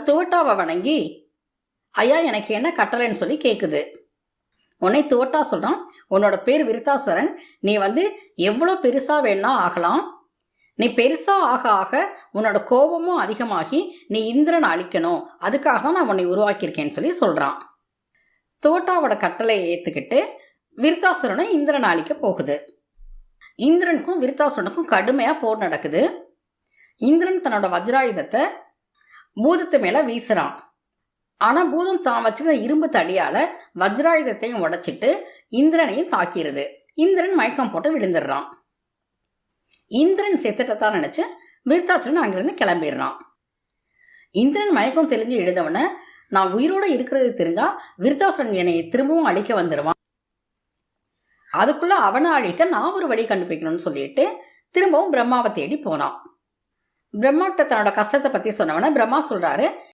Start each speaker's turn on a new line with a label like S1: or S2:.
S1: துவட்டாவை வணங்கி, ஐயா எனக்கு என்ன கட்டளைன்னு சொல்லி கேட்குது. உன்னை துவட்டா சொல்கிறான், உன்னோட பேர் விருத்தாசரன், நீ எவ்வளோ பெருசாக வேணா ஆகலாம். நீ பெருசாக ஆக ஆக உன்னோட கோபமும் அதிகமாகி நீ இந்திரனை அழிக்கணும், அதுக்காக தான் நான் உன்னை உருவாக்கியிருக்கேன்னு சொல்லி சொல்கிறான். துவட்டாவோட கட்டளையை ஏற்றுக்கிட்டு விருத்தாசுரனும் இந்திரனை அழிக்க போகுது. இந்திரனுக்கும் விருத்தாசுரனுக்கும் கடுமையாக போர் நடக்குது. இந்திரன் தன்னோட வஜ்ராயுதத்தை பூதத்து மேலே வீசுறான். ஆனால் பூதம் தான் வச்சிருந்த இரும்பு தடியால் வஜ்ராயுதத்தையும் உடைச்சிட்டு இந்திரனையும் தாக்கிடுது. இந்திரன் மயக்கம் போட்டு விழுந்துடுறான். இந்திரன் செத்துட்டதான் நினச்சி விருத்தாசுரன் அங்கிருந்து கிளம்பிடுறான். இந்திரன் மயக்கம் தெளிஞ்சு எழுந்தவன, நான் உயிரோடு இருக்கிறது தெரிஞ்சா விருத்தாசுரன் என்னை திரும்பவும் அழிக்க வந்துடுவான், அதுக்குள்ள அவனை அழிக்க நான் ஒரு வழி கண்டுபிடிக்கணும்னு சொல்லிட்டு திரும்பவும் பிரம்மாவை தேடி போனான். பிரம்மா கிட்ட தன்னோட கஷ்டத்தை பற்றி சொன்னவன பிரம்மா சொல்கிறாரு,